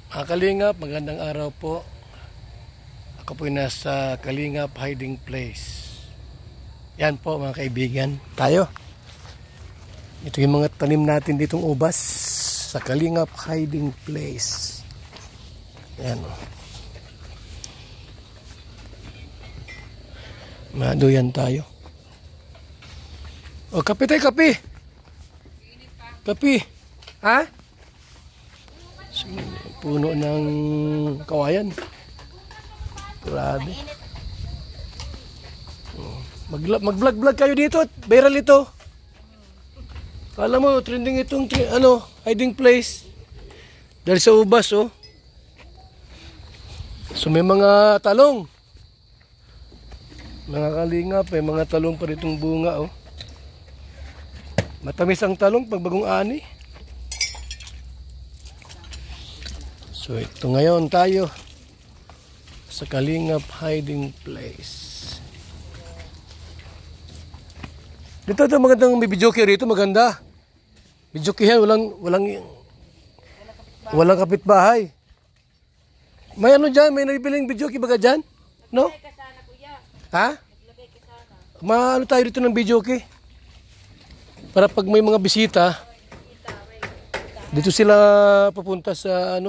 Mga Kalingap, magandang araw po. Ako po nasa Kalingap Hiding Place. Yan po mga kaibigan. Tayo. Ito yung mga tanim natin ditong ubas sa Kalingap Hiding Place. Yan. Maduyan tayo. O, kape tayo, kape. Kape. Ha? Puno ng kawayan. Grabe. Mag-vlog kayo dito. Viral ito. Kala mo, trending itong hiding place. Dahil sa ubas, oh. So may mga talong. Mga Kalingap, may mga talong pa ritong bunga, oh. Matamis ang talong pag bagong ani. So ito ngayon tayo sa Kalingap Hiding Place. Dito magandang may videoke rito, maganda. Videokehan, walang kapitbahay. May ano dyan, may nabibiling videoke baga dyan? No? Ha? Maano tayo dito ng videoke? Para pag may mga bisita, dito sila papunta sa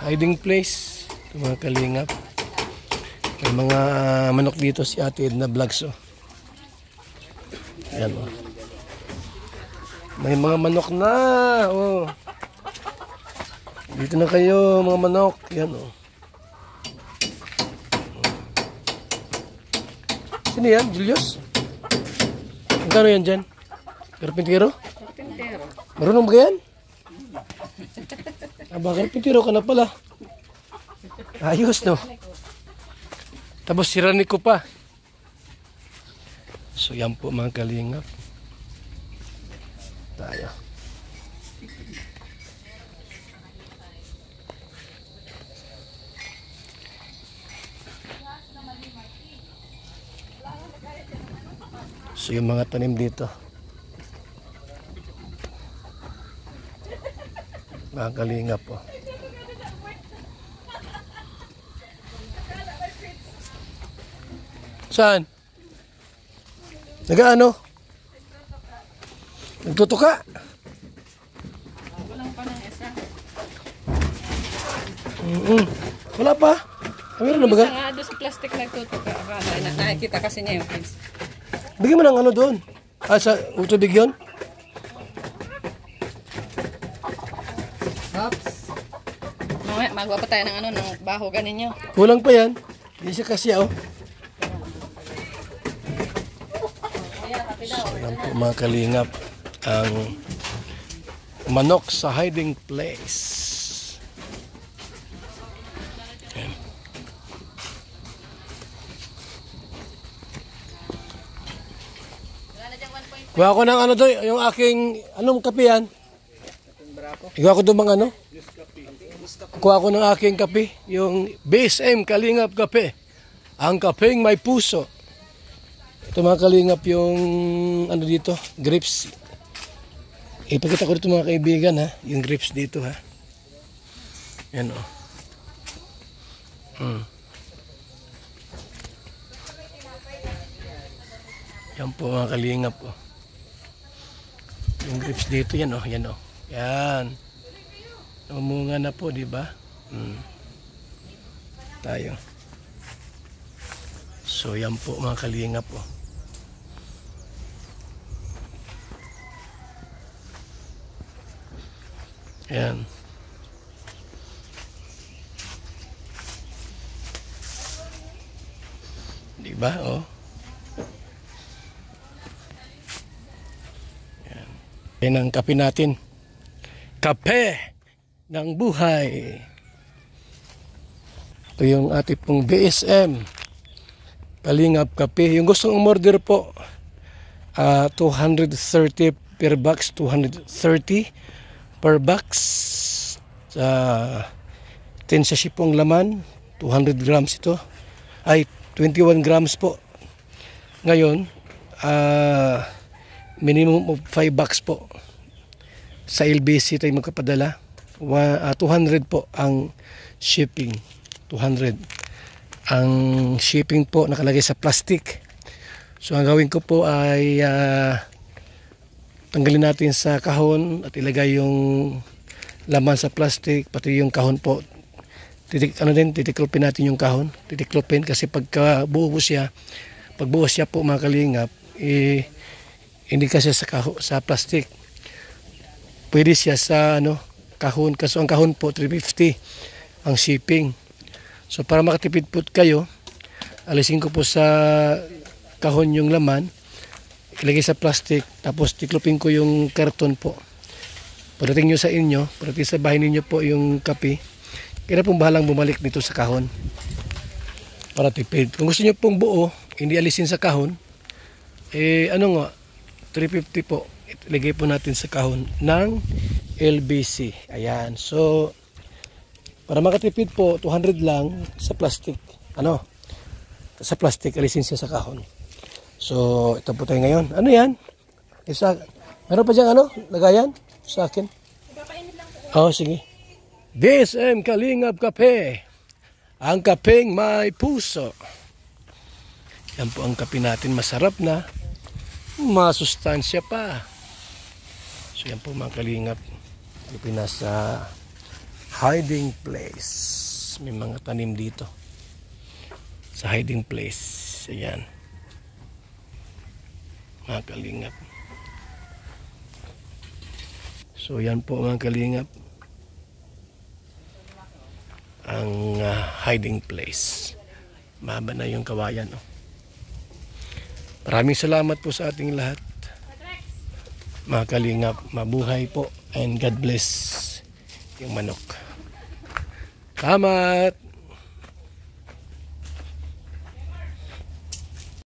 hiding place. Ito mga Kalingap. May mga manok dito si Ate Edna Vlogs, oh. Ayan, oh. May mga manok na, oh. Dito na kayo mga manok. Ayan, oh. Sino yan? Julius? Magkano yan dyan? Karpintero? Karpintero. Marunong ba yan? Karpintero ka na pala. Ayos, no? Tapos siranik ko pa. So yan po mga Kalingap. Tayo. So yung mga tanim dito. Mga Kalingap po. Saan? Nag-ano? Nagtutuka? Walang pa ng isa. Wala pa. Meron na baga? Isa nga doon sa plastic nagtutuka. Akala nakikita kasi niya yung kids. Bigyan mo ng ano doon. Sa utubig yun? Mamaya, magawa pa tayo ng ng baho ganin nyo. Kulang pa yan. Hindi siya kasi, oh. So, yan po mga Kalingap. Ang manok sa hiding place. Yan. Kuha ko ng ano doon, yung aking, anong kape yan? Kuha ko doon mga ano? Kuha ko ng aking kape, yung BSM Kalingap kape. Ang kapeng may puso. Ito mga Kalingap yung ano dito, grapes. Ipakita ko dito mga kaibigan, ha, yung grapes dito, ha. Yan, oh. Yan po mga Kalingap, oh. Yung grapes dito, yan, oh, yan, oh. Yan. Namunga na po, di ba? Tayo. So yan po mga Kalingap, oh. Yan. Di ba, oh? Yan. Yan ang kape natin. Kape ng buhay. Ito yung ating pong BSM Kalingap kape. Yung gustong umorder po, 230 per box, 230 per box. 10 sachet pong laman, 200 grams ito. Ay, 21 grams po. Ngayon, minimum of 5 bucks po. Sa LBC tayo magkapadala. 200 po ang shipping. 200. Ang shipping po nakalagay sa plastic. So ang gawin ko po ay tanggalin natin sa kahon at ilagay yung laman sa plastic, pati yung kahon po. Titiklopin natin yung kahon. Titiklopin kasi pagka buo siya po mga kalingap, hindi kasi sa plastic. Pwede siya sa kahon. Kaso ang kahon po 350 ang shipping. So para makatipid po kayo, alisin ko po sa kahon yung laman, ilagay sa plastic, tapos tiklopin ko yung karton po. Pagdating nyo sa inyo, pagdating sa bahay ninyo po yung kape, kaya pong bahalang bumalik dito sa kahon para tipid. Kung gusto nyo pong buo, hindi alisin sa kahon, 350 po, ilagay po natin sa kahon ng LBC. Ayan, so para makatipid po, 200 lang sa plastic. Sa plastic, alisin siya sa kahon. So, ito po tayo ngayon. Ano yan? Meron pa dyan lagayan? Sa akin? Sige. BSM Kalingap Kape. Ang kapeng may puso. Yan po ang kape natin. Masarap na. Masustansya pa. So, yan po mga kalingap. Kape nasa hiding place. May mga tanim dito. Sa hiding place. Ayan. Mga kalingap. So yan po mga kalingap. Ang hiding place. Mahaba na yung kawayan. Maraming salamat po sa ating lahat. Mga kalingap, mabuhay po and God bless yung manok. Salamat!